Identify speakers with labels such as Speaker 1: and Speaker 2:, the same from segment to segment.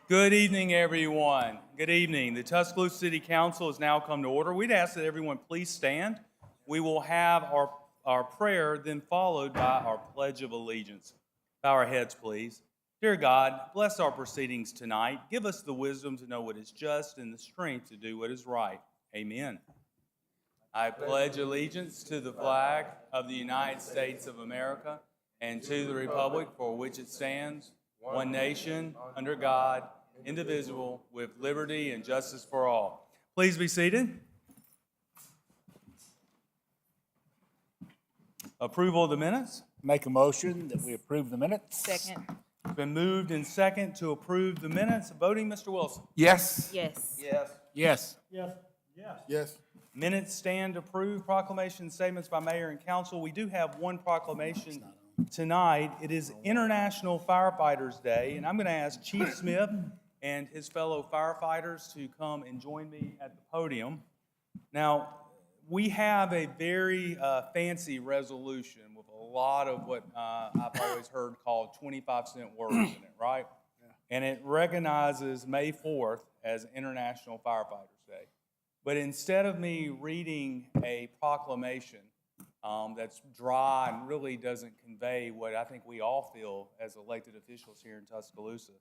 Speaker 1: Good evening, everyone. Good evening. The Tuscaloosa City Council has now come to order. We'd ask that everyone please stand. We will have our prayer then followed by our Pledge of Allegiance. Bow our heads, please. Dear God, bless our proceedings tonight. Give us the wisdom to know what is just and the strength to do what is right. Amen. I pledge allegiance to the flag of the United States of America and to the republic for which it stands, one nation, under God, indivisible, with liberty and justice for all. Please be seated. Approval of the minutes.
Speaker 2: Make a motion that we approve the minutes.
Speaker 3: Second.
Speaker 1: It's been moved and second to approve the minutes. Voting, Mr. Wilson.
Speaker 4: Yes.
Speaker 3: Yes.
Speaker 2: Yes.
Speaker 4: Yes.
Speaker 1: Minutes stand approved. Proclamation statements by mayor and council. We do have one proclamation tonight. It is International Firefighters Day, and I'm going to ask Chief Smith and his fellow firefighters to come and join me at the podium. Now, we have a very fancy resolution with a lot of what I've always heard called 25-cent words in it, right? Yeah. And it recognizes May 4th as International Firefighters Day. But instead of me reading a proclamation that's dry and really doesn't convey what I think we all feel as elected officials here in Tuscaloosa,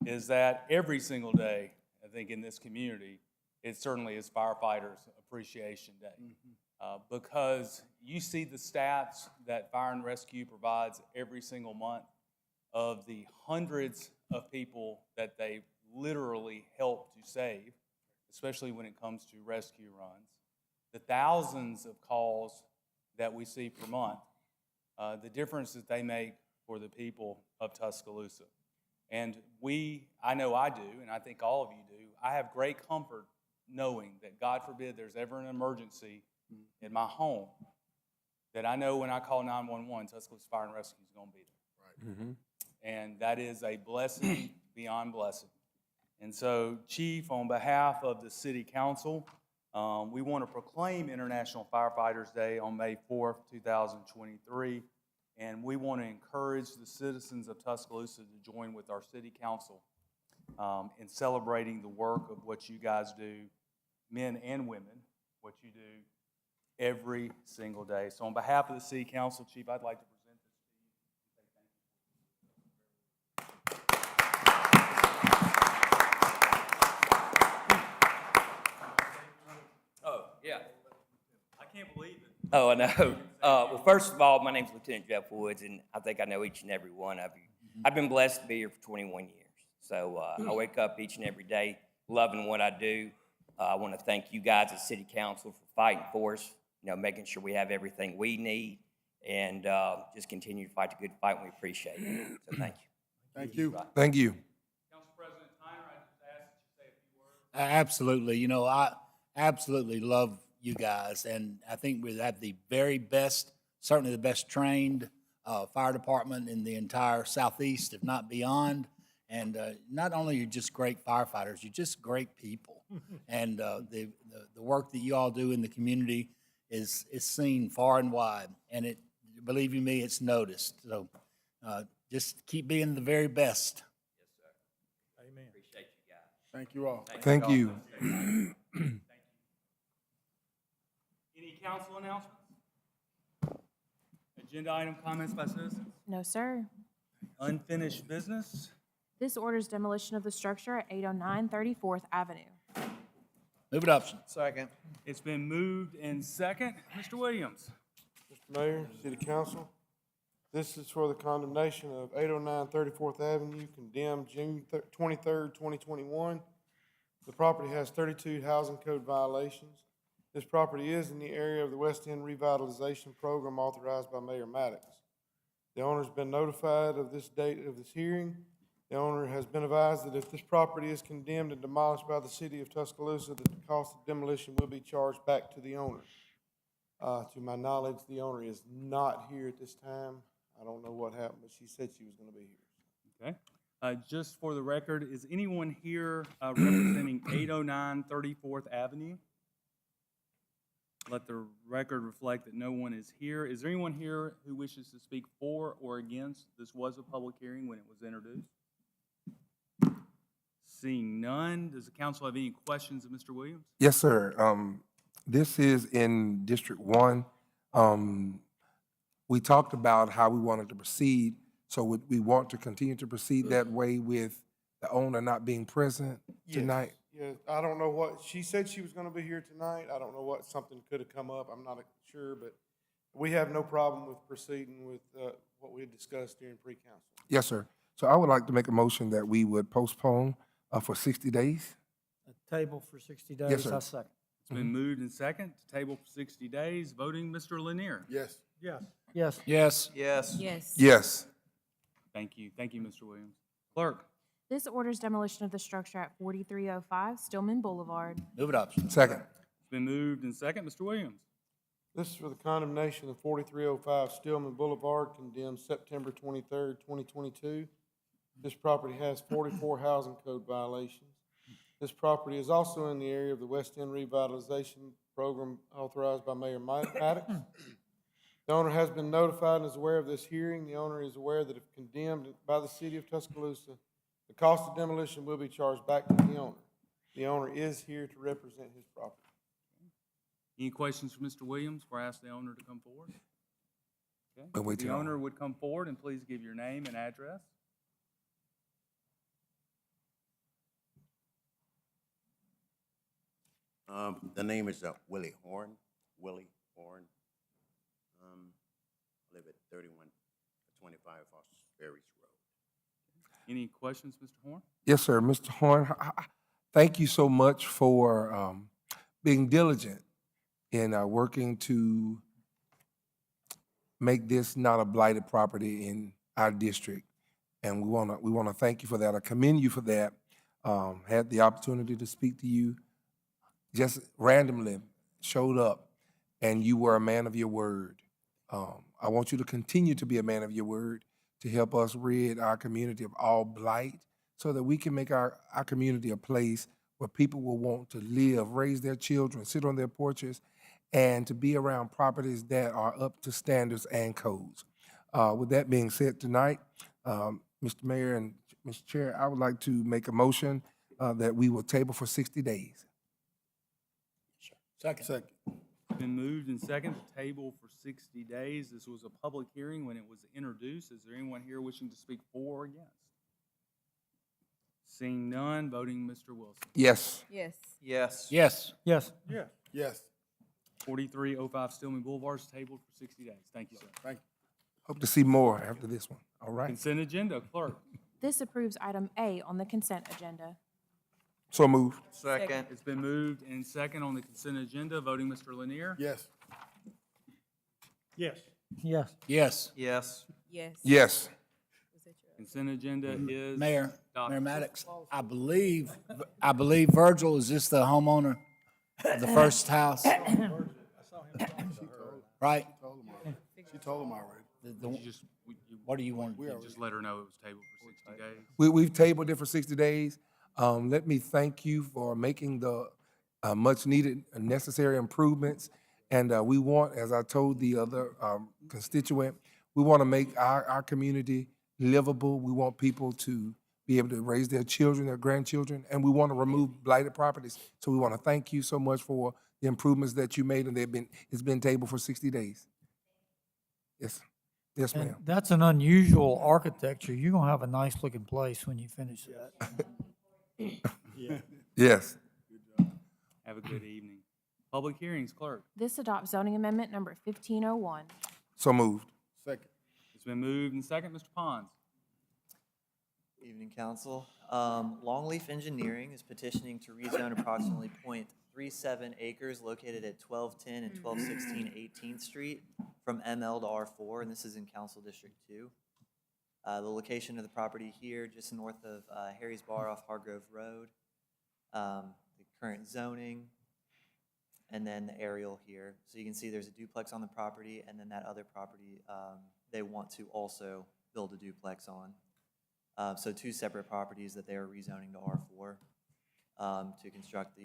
Speaker 1: is that every single day, I think in this community, it certainly is Firefighters Appreciation Day. Because you see the stats that Fire and Rescue provides every single month of the hundreds of people that they literally help to save, especially when it comes to rescue runs, the thousands of calls that we see per month, the difference that they make for the people of Tuscaloosa. And I know I do, and I think all of you do, I have great comfort knowing that, God forbid, there's ever an emergency in my home, that I know when I call 911, Tuscaloosa Fire and Rescue is going to be there. Right. Mm-hmm. And that is a blessing beyond blessing. And so, Chief, on behalf of the City Council, we want to proclaim International Firefighters Day on May 4th, 2023, and we want to encourage the citizens of Tuscaloosa to join with our City Council in celebrating the work of what you guys do, men and women, what you do every single day. So on behalf of the City Council, Chief, I'd like to present this to you.
Speaker 5: Oh, yeah.
Speaker 1: I can't believe it.
Speaker 5: Oh, I know. Well, first of all, my name's Lieutenant Jeff Woods, and I think I know each and every one of you. I've been blessed to be here for 21 years. So I wake up each and every day loving what I do. I want to thank you guys at City Council for fighting for us, making sure we have everything we need, and just continue to fight the good fight, and we appreciate it. So thank you.
Speaker 4: Thank you. Thank you.
Speaker 1: Council President Tyner, I just asked that you say a few words.
Speaker 2: Absolutely. I absolutely love you guys, and I think we have the very best, certainly the best trained fire department in the entire Southeast, if not beyond. And not only are you just great firefighters, you're just great people. And the work that you all do in the community is seen far and wide. And believe you me, it's noticed. So just keep being the very best.
Speaker 5: Yes, sir.
Speaker 1: Amen.
Speaker 5: Appreciate you guys.
Speaker 4: Thank you all.
Speaker 5: Thank
Speaker 4: you.
Speaker 1: Thank you. Any council announcements? Agenda item comments by citizens?
Speaker 3: No, sir.
Speaker 1: Unfinished business?
Speaker 3: This orders demolition of the structure at 809 34th Avenue.
Speaker 2: Move it up.
Speaker 4: Second.
Speaker 1: It's been moved and second. Mr. Williams.
Speaker 6: Mr. Mayor, City Council, this is for the condemnation of 809 34th Avenue, condemned June 23rd, 2021. The property has 32 housing code violations. This property is in the area of the West End Revitalization Program authorized by Mayor Maddox. The owner's been notified of this date of this hearing. The owner has been advised that if this property is condemned and demolished by the City of Tuscaloosa, that the cost of demolition will be charged back to the owner. To my knowledge, the owner is not here at this time. I don't know what happened, but she said she was going to be here.
Speaker 1: Okay. Just for the record, is anyone here representing 809 34th Avenue? Let the record reflect that no one is here. Is there anyone here who wishes to speak for or against? This was a public hearing when it was introduced. Seeing none, does the council have any questions of Mr. Williams?
Speaker 4: Yes, sir. This is in District 1. We talked about how we wanted to proceed, so would we want to continue to proceed that way with the owner not being present tonight?
Speaker 6: Yeah, I don't know what, she said she was gonna be here tonight. I don't know what, something could have come up. I'm not sure, but we have no problem with proceeding with, what we had discussed during pre-council.
Speaker 4: Yes, sir. So I would like to make a motion that we would postpone for 60 days.
Speaker 7: A table for 60 days.
Speaker 4: Yes, sir.
Speaker 7: I second.
Speaker 1: It's been moved and second to table for 60 days. Voting, Mr. Lanier.
Speaker 6: Yes.
Speaker 7: Yes.
Speaker 2: Yes.
Speaker 8: Yes.
Speaker 9: Yes.
Speaker 4: Yes.
Speaker 1: Thank you. Thank you, Mr. Williams. Clerk.
Speaker 3: This orders demolition of the structure at 4305 Stillman Boulevard.
Speaker 2: Move it up.
Speaker 4: Second.
Speaker 1: It's been moved and second. Mr. Williams.
Speaker 6: This is for the condemnation of 4305 Stillman Boulevard, condemned September 23rd, 2022. This property has 44 housing code violations. This property is also in the area of the West End Revitalization Program authorized by Mayor Maddox. The owner has been notified and is aware of this hearing. The owner is aware that if condemned by the city of Tuscaloosa, the cost of demolition will be charged back to the owner. The owner is here to represent his property.
Speaker 1: Any questions for Mr. Williams before I ask the owner to come forward? Okay.
Speaker 4: We'll wait
Speaker 1: The
Speaker 4: till-
Speaker 1: owner would come forward and please give your name and address.
Speaker 10: The name is Willie Horn. Willie Horn. I live at 3125 Foster Ferries Road.
Speaker 1: Any questions, Mr. Horn?
Speaker 4: Yes, sir. Mr. Horn, thank you so much for being diligent in working to make this not a blighted property in our district. And we want to thank you for that. I commend you for that. Had the opportunity to speak to you, just randomly showed up, and you were a man of your word. I want you to continue to be a man of your word to help us rid our community of all blight so that we can make our community a place where people will want to live, raise their children, sit on their porches, and to be around properties that are up to standards and codes. With that being said tonight, Mr. Mayor and Mr. Chair, I would like to make a motion that we will table for 60 days.
Speaker 2: Second.
Speaker 1: It's been moved and second to table for 60 days. This was a public hearing when it was introduced. Is there anyone here wishing to speak for or against? Seeing none, voting Mr. Wilson.
Speaker 4: Yes.
Speaker 9: Yes.
Speaker 8: Yes.
Speaker 2: Yes.
Speaker 7: Yes.
Speaker 6: Yes.
Speaker 1: 4305 Stillman Boulevard is tabled for 60 days. Thank you, sir.
Speaker 4: Hope to see more after this one. All right.
Speaker 1: Consent agenda, clerk.
Speaker 3: This approves item A on the consent agenda.
Speaker 4: So moved.
Speaker 8: Second.
Speaker 1: It's been moved and second on the consent agenda. Voting Mr. Lanier.
Speaker 6: Yes.
Speaker 7: Yes.
Speaker 2: Yes.
Speaker 8: Yes.
Speaker 9: Yes.
Speaker 4: Yes.
Speaker 1: Consent agenda is.
Speaker 2: Mayor
Speaker 1: adopted.
Speaker 2: Maddox, I believe Virgil, is this the homeowner of the first house? Right?
Speaker 6: She told him already.
Speaker 1: You just,
Speaker 2: What do you want?
Speaker 1: you just let her know it was tabled for 60 days.
Speaker 4: We've tabled it for 60 days. Let me thank you for making the much-needed and necessary improvements. And we want, as I told the other constituent, we want to make our community livable. We want people to be able to raise their children, their grandchildren, and we want to remove blighted properties. So we want to thank you so much for the improvements that you made, and it's been tabled for 60 days. Yes. Yes,
Speaker 7: And
Speaker 4: ma'am.
Speaker 7: that's an unusual architecture. You're going to have a nice looking place when you finish that.
Speaker 4: Yes.
Speaker 1: Have a good evening. Public hearings, clerk.
Speaker 3: This adopts zoning amendment number 1501.
Speaker 4: So moved.
Speaker 6: Second.
Speaker 1: It's been moved and second. Mr. Pons.
Speaker 11: Evening, Council. Longleaf Engineering is petitioning to rezone approximately .37 acres located at 1210 and 1216 18th Street from ML to R4, and this is in Council District 2. The location of the property here, just north of Harry's Bar off Hargrove Road, the current zoning, and then the aerial here. So you can see there's a duplex on the property, and then that other property they want to also build a duplex on. So two separate properties that they are rezoning to R4 to construct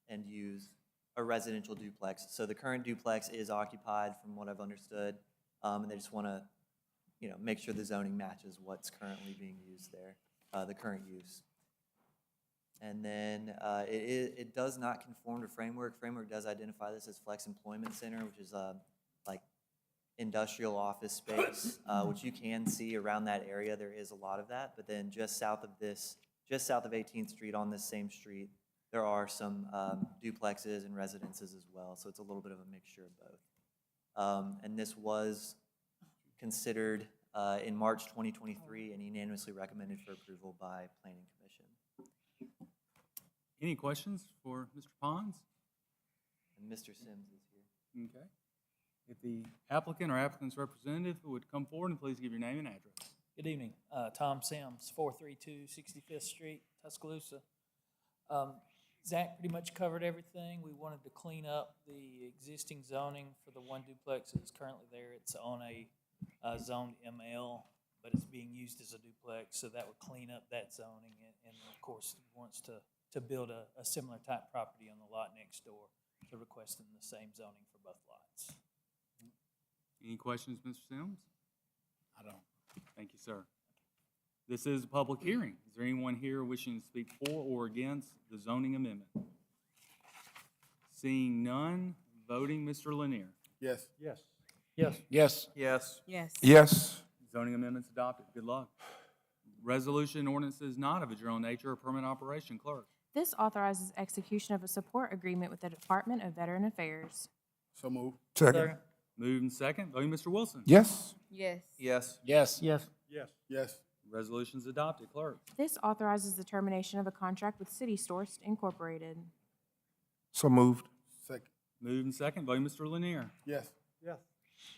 Speaker 11: and use a residential duplex. So the current duplex is occupied, from what I've understood, and they just want to, make sure the zoning matches what's currently being used there, the current use. And then it does not conform to Framework. Framework does identify this as Flex Employment Center, which is like industrial office space, which you can see around that area. There is a lot of that. But then just south of 18th Street on this same street, there are some duplexes and residences as well. So it's a little bit of a mixture of both. And this was considered in March 2023 and unanimously recommended for approval by Planning Commission.
Speaker 1: Any questions for Mr. Pons?
Speaker 11: And Mr. Sims is here.
Speaker 1: Okay. If the applicant or applicant's representative would come forward and please give your name and address.
Speaker 8: Good evening, Tom Sims, 432 65th Street, Tuscaloosa. Zach pretty much covered everything. We wanted to clean up the existing zoning for the one duplex that's currently there. It's on a zoned ML, but it's being used as a duplex, so that would clean up that zoning. And of course, he wants to build a similar type property on the lot next door, so requesting the same zoning for both lots.
Speaker 1: Any questions, Mr. Sims?
Speaker 2: I don't.
Speaker 1: Thank you, sir. This is a public hearing. Is there anyone here wishing to speak for or against the zoning amendment? Seeing none, voting, Mr. Lanier.
Speaker 6: Yes.
Speaker 8: Yes.
Speaker 7: Yes.
Speaker 2: Yes.
Speaker 11: Yes.
Speaker 3: Yes.
Speaker 4: Yes.
Speaker 1: Zoning amendment's adopted. Good luck. Resolution and ordinances not of a general nature or permanent operation. Clerk.
Speaker 3: This authorizes execution of a support agreement with the Department of Veteran Affairs.
Speaker 6: So move.
Speaker 4: Second.
Speaker 1: Moved and second. Voting, Mr. Wilson.
Speaker 4: Yes.
Speaker 3: Yes.
Speaker 11: Yes.
Speaker 2: Yes.
Speaker 7: Yes.
Speaker 6: Yes.
Speaker 1: Resolution's adopted. Clerk.
Speaker 3: This authorizes the termination of a contract with City Stores Incorporated.
Speaker 4: So moved.
Speaker 6: Second.
Speaker 1: Moved and second. Voting, Mr. Lanier.
Speaker 6: Yes.
Speaker 7: Yes.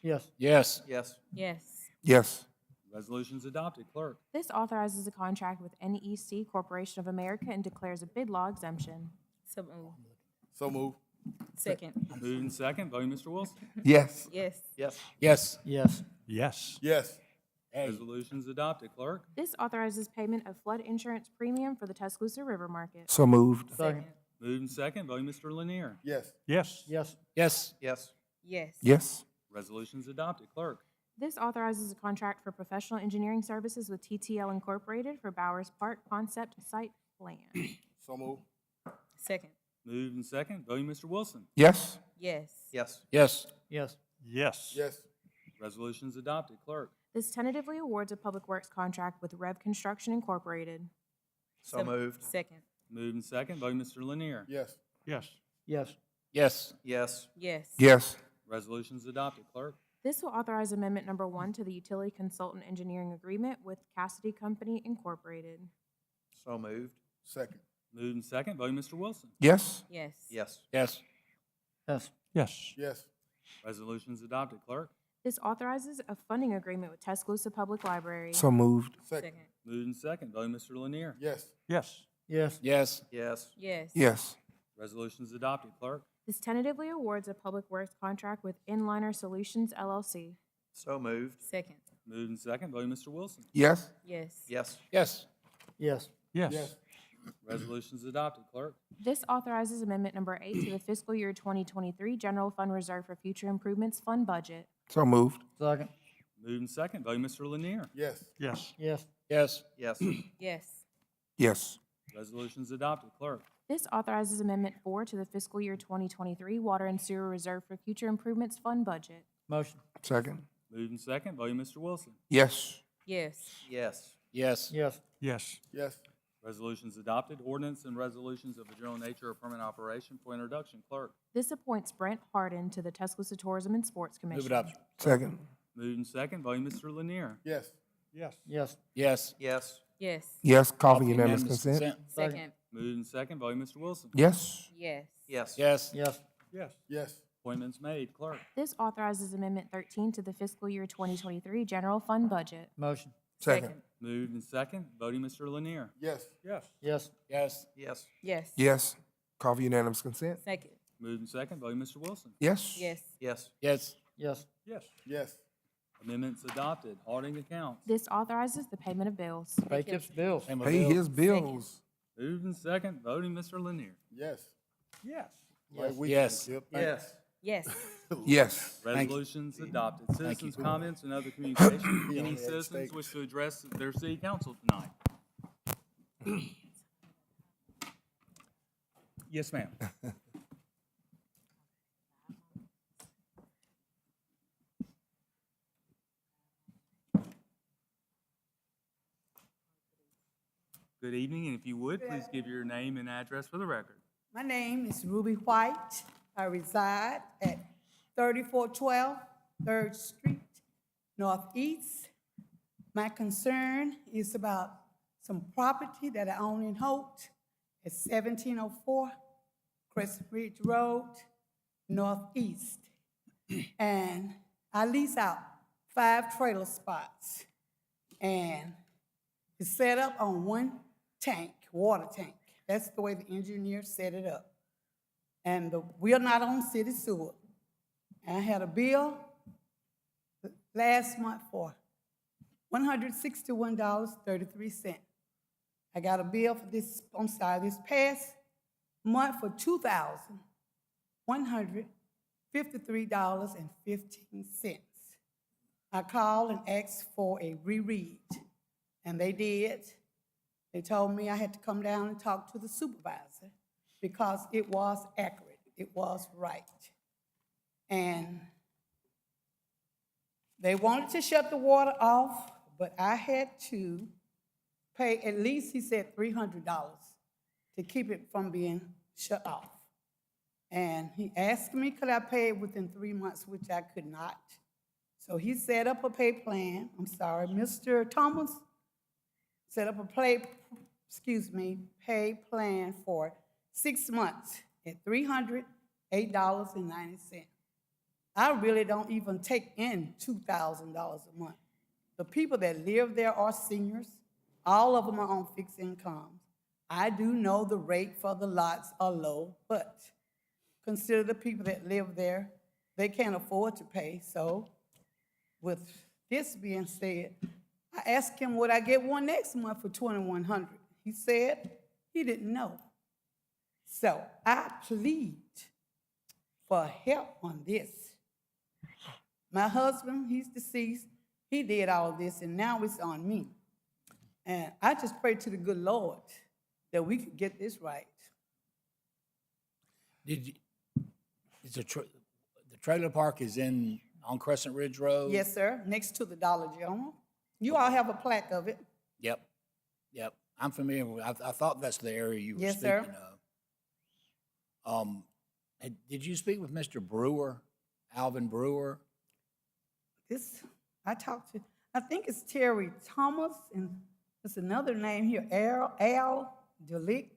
Speaker 2: Yes.
Speaker 11: Yes.
Speaker 3: Yes.
Speaker 4: Yes.
Speaker 1: Resolution's adopted. Clerk.
Speaker 3: This authorizes a contract with NEC Corporation of America and declares a bid law exemption.
Speaker 9: So move.
Speaker 6: So move.
Speaker 9: Second.
Speaker 1: Moved and second. Voting, Mr. Wilson.
Speaker 4: Yes.
Speaker 9: Yes.
Speaker 11: Yes.
Speaker 2: Yes.
Speaker 7: Yes.
Speaker 8: Yes.
Speaker 6: Yes.
Speaker 1: Resolution's adopted. Clerk.
Speaker 3: This authorizes payment of flood insurance premium for the Tuscaloosa River Market.
Speaker 4: So moved.
Speaker 7: Second.
Speaker 1: Moved and second. Voting, Mr. Lanier.
Speaker 6: Yes.
Speaker 8: Yes.
Speaker 7: Yes.
Speaker 2: Yes.
Speaker 11: Yes.
Speaker 9: Yes.
Speaker 4: Yes.
Speaker 1: Resolution's adopted. Clerk.
Speaker 3: This authorizes a contract for professional engineering services with TTL Incorporated for Bowers Park Concept Site Plan.
Speaker 6: So move.
Speaker 9: Second.
Speaker 1: Moved and second. Voting, Mr. Wilson.
Speaker 4: Yes.
Speaker 9: Yes.
Speaker 11: Yes.
Speaker 2: Yes.
Speaker 7: Yes.
Speaker 8: Yes.
Speaker 6: Yes.
Speaker 1: Resolution's adopted. Clerk.
Speaker 3: This tentatively awards a public works contract with Rev Construction Incorporated.
Speaker 11: So moved.
Speaker 9: Second.
Speaker 1: Moved and second. Voting, Mr. Lanier.
Speaker 6: Yes.
Speaker 8: Yes.
Speaker 7: Yes.
Speaker 2: Yes.
Speaker 11: Yes.
Speaker 9: Yes.
Speaker 4: Yes.
Speaker 1: Resolution's adopted. Clerk.
Speaker 3: This will authorize Amendment Number 1 to the Utility Consultant Engineering Agreement with Cassidy Company Incorporated.
Speaker 11: So moved.
Speaker 6: Second.
Speaker 1: Moved and second. Voting, Mr. Wilson.
Speaker 4: Yes.
Speaker 9: Yes.
Speaker 11: Yes.
Speaker 2: Yes.
Speaker 7: Yes.
Speaker 8: Yes.
Speaker 6: Yes.
Speaker 1: Resolution's adopted. Clerk.
Speaker 3: This authorizes a funding agreement with Tuscaloosa Public Library.
Speaker 4: So moved.
Speaker 6: Second.
Speaker 9: Second.
Speaker 1: Moved and second. Voting, Mr. Lanier.
Speaker 6: Yes.
Speaker 8: Yes.
Speaker 7: Yes.
Speaker 2: Yes.
Speaker 11: Yes.
Speaker 9: Yes.
Speaker 4: Yes.
Speaker 1: Resolution's adopted. Clerk.
Speaker 3: This tentatively awards a public works contract with Inliner Solutions LLC.
Speaker 11: So moved.
Speaker 9: Second.
Speaker 1: Moved and second. Voting, Mr. Wilson.
Speaker 4: Yes.
Speaker 9: Yes.
Speaker 11: Yes.
Speaker 2: Yes.
Speaker 7: Yes.
Speaker 8: Yes.
Speaker 1: Resolution's adopted. Clerk.
Speaker 3: This authorizes Amendment Number 8 to the fiscal year 2023 General Fund Reserve for Future Improvements Fund Budget.
Speaker 4: So moved.
Speaker 7: Second.
Speaker 1: Moved and second. Voting, Mr. Lanier.
Speaker 6: Yes.
Speaker 8: Yes.
Speaker 7: Yes.
Speaker 2: Yes.
Speaker 11: Yes.
Speaker 9: Yes.
Speaker 4: Yes.
Speaker 1: Resolution's adopted. Clerk.
Speaker 3: This authorizes Amendment 4 to the fiscal year 2023 Water and Sewer Reserve for Future Improvements Fund Budget.
Speaker 7: Motion.
Speaker 4: Second.
Speaker 1: Moved and second. Voting, Mr. Wilson.
Speaker 4: Yes.
Speaker 9: Yes.
Speaker 11: Yes.
Speaker 2: Yes.
Speaker 7: Yes.
Speaker 8: Yes.
Speaker 6: Yes.
Speaker 1: Resolution's adopted. Ordinance and resolutions of a general nature or permanent operation for introduction. Clerk.
Speaker 3: This appoints Brent Harden to the Tuscaloosa Tourism and Sports Commission.
Speaker 2: Move it up.
Speaker 4: Second.
Speaker 1: Moved and second. Voting, Mr. Lanier.
Speaker 6: Yes.
Speaker 8: Yes.
Speaker 7: Yes.
Speaker 2: Yes.
Speaker 11: Yes.
Speaker 9: Yes.
Speaker 4: Yes. Call for unanimous consent.
Speaker 9: Second.
Speaker 1: Moved and second. Voting, Mr. Wilson.
Speaker 4: Yes.
Speaker 9: Yes.
Speaker 11: Yes.
Speaker 2: Yes.
Speaker 7: Yes.
Speaker 8: Yes.
Speaker 6: Yes.
Speaker 1: Appointments made. Clerk.
Speaker 3: This authorizes Amendment 13 to the fiscal year 2023 General Fund Budget.
Speaker 7: Motion.
Speaker 4: Second.
Speaker 1: Moved and second. Voting, Mr. Lanier.
Speaker 6: Yes.
Speaker 8: Yes.
Speaker 7: Yes.
Speaker 2: Yes.
Speaker 11: Yes.
Speaker 9: Yes.
Speaker 4: Yes. Call for unanimous consent.
Speaker 9: Second.
Speaker 1: Moved and second. Voting, Mr. Wilson.
Speaker 4: Yes.
Speaker 9: Yes.
Speaker 11: Yes.
Speaker 2: Yes.
Speaker 7: Yes.
Speaker 8: Yes.
Speaker 6: Yes.
Speaker 1: Amendments adopted. Auditing accounts.
Speaker 3: This authorizes the payment of bills.
Speaker 7: Pay tips bills.
Speaker 2: Same with
Speaker 4: Pay
Speaker 2: Bill.
Speaker 4: his bills.
Speaker 1: Moved and second. Voting, Mr. Lanier.
Speaker 6: Yes.
Speaker 8: Yes.
Speaker 6: Like we
Speaker 2: Yes.
Speaker 6: can, Skip. Thank you.
Speaker 11: Yes.
Speaker 9: Yes.
Speaker 4: Yes.
Speaker 2: Thank you.
Speaker 1: Resolutions adopted.
Speaker 2: Thank you.
Speaker 1: Citizens' comments and other communication.
Speaker 6: Yeah,
Speaker 1: Any
Speaker 6: yeah,
Speaker 1: citizens
Speaker 6: steaks.
Speaker 1: wish to address their city council tonight? Yes, ma'am. Good evening, and if you would, please give your name and address for the record.
Speaker 12: My name is Ruby White. I reside at 3412 3rd Street, Northeast. My concern is about some property that I own in Holt at 1704 Crescent Ridge Road, Northeast. And I lease out 5 trailer spots. And it's set up on one tank, water tank. That's the way the engineer set it up. And we are not on city sewer. And I had a bill last month for $161.33. I got a bill for this past month for $2,153.15. I called and asked for a reread, and they did. They told me I had to come down and talk to the supervisor because it was accurate, it was right. And they wanted to shut the water off, but I had to pay at least, he said, $300 to keep it from being shut off. And he asked me, could I pay it within 3 months, which I could not. So he set up a pay plan. Mr. Thomas set up a pay plan for 6 months at $308.90. I really don't even take in $2,000 a month. The people that live there are seniors. All of them are on fixed incomes. I do know the rate for the lots are low, but consider the people that live there, they can't afford to pay. So with this being said, I asked him, would I get one next month for $2,100? He said he didn't know. So I plead for help on this. My husband, he's deceased. He did all this, and now it's on me. And I just pray to the good Lord that we could get this right.
Speaker 2: The trailer park is on Crescent Ridge Road?
Speaker 12: Yes, sir, next to the Dollar General. You all have a plaque of it.
Speaker 2: Yep. I'm familiar with, I thought that's the area you were
Speaker 12: Yes,
Speaker 2: speaking
Speaker 12: sir.
Speaker 2: of. Did you speak with Mr. Brewer, Alvin Brewer?
Speaker 12: I talked to, I think it's Terry Thomas, and there's another name here, Al Delic,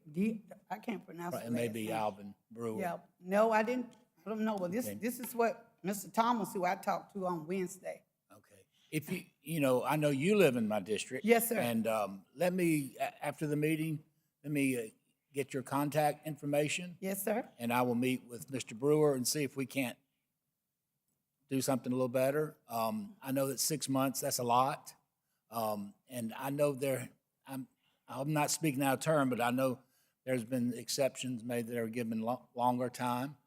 Speaker 12: I can't pronounce it.
Speaker 2: It may be Alvin Brewer.
Speaker 12: Yeah, no, I don't know, but
Speaker 2: Okay.
Speaker 12: this is what Mr. Thomas, who I talked to on Wednesday.
Speaker 2: Okay. If I know you live in my district.
Speaker 12: Yes, sir.
Speaker 2: And let me, after the meeting, get your contact information.
Speaker 12: Yes, sir.
Speaker 2: And I will meet with Mr. Brewer and see if we can't do something a little better. I know that 6 months, that's a lot. And I know I'm not speaking out of turn, but I know there's been exceptions made that are given longer time.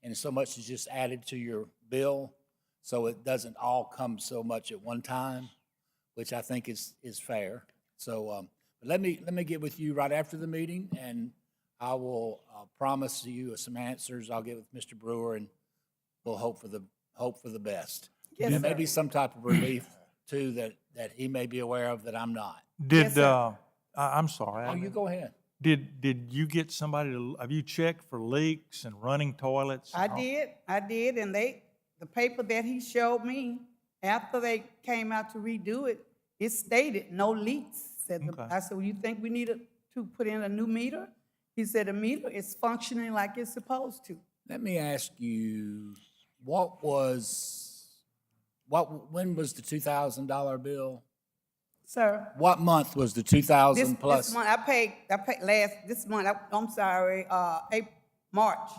Speaker 2: And so much is just added to your bill, so it doesn't all come so much at one time, which I think is fair. So but let me get with you right after the meeting, and I will promise you some answers. I'll get with Mr. Brewer, and we'll hope for the best.
Speaker 12: Yes,
Speaker 2: There
Speaker 12: sir.
Speaker 2: may be some type of relief too that he may be aware of that I'm not.
Speaker 12: Yes, sir.
Speaker 13: I'm sorry.
Speaker 2: Oh, you go ahead.
Speaker 13: Did you get somebody have you checked for leaks and running toilets?
Speaker 12: I did, and the paper that he showed me, after they came out to redo it, it stated no leaks.
Speaker 13: Okay.
Speaker 12: I said, well, you think we need to put in a new meter? He said, the meter is functioning like it's supposed to.
Speaker 2: Let me ask you, when was the $2,000 bill?
Speaker 12: Sir,
Speaker 2: What month was the 2,000 plus?
Speaker 12: this month, I paid this month, March.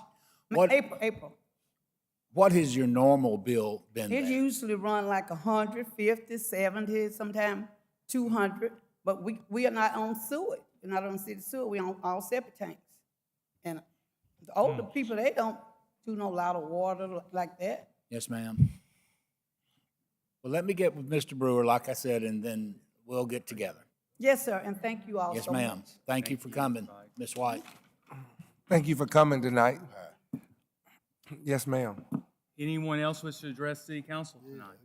Speaker 2: What-
Speaker 12: April.
Speaker 2: What has your normal bill been
Speaker 12: It
Speaker 2: there?
Speaker 12: usually run like 150, 70, sometimes 200, but we are not on sewer. We're not on city sewer, we on all septic tanks. And the older people, they don't do no lot of water like that.
Speaker 2: Yes, ma'am. Well, let me get with Mr. Brewer, like I said, and then we'll get together.
Speaker 12: Yes, sir, and thank you all
Speaker 2: Yes,
Speaker 12: so much.
Speaker 2: ma'am. Thank you for coming, Ms. White.
Speaker 4: Thank you for coming tonight. Yes, ma'am.
Speaker 1: Anyone else wish to address city council tonight?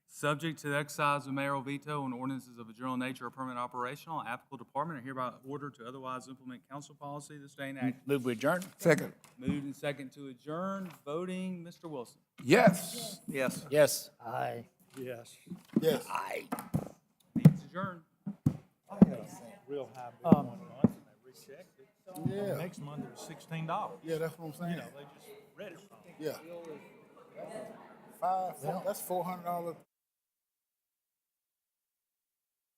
Speaker 1: Subject to the exercise of mayoral veto and ordinances of a general nature or permanent operational, applicable department are hereby ordered to otherwise implement council policy this day and act.
Speaker 2: Move we adjourn?
Speaker 4: Second.
Speaker 1: Moved and second to adjourn. Voting, Mr. Wilson.
Speaker 4: Yes.
Speaker 2: Yes. Yes.
Speaker 7: Aye.
Speaker 10: Yes.
Speaker 2: Aye.
Speaker 1: Meeting's adjourned.
Speaker 13: Real high bid
Speaker 7: Um,
Speaker 13: one once and they rechecked it.
Speaker 10: Yeah.
Speaker 13: Next month it was $16.
Speaker 10: Yeah, that's what I'm saying.
Speaker 13: You know, they just read it wrong.
Speaker 10: Yeah. That's $400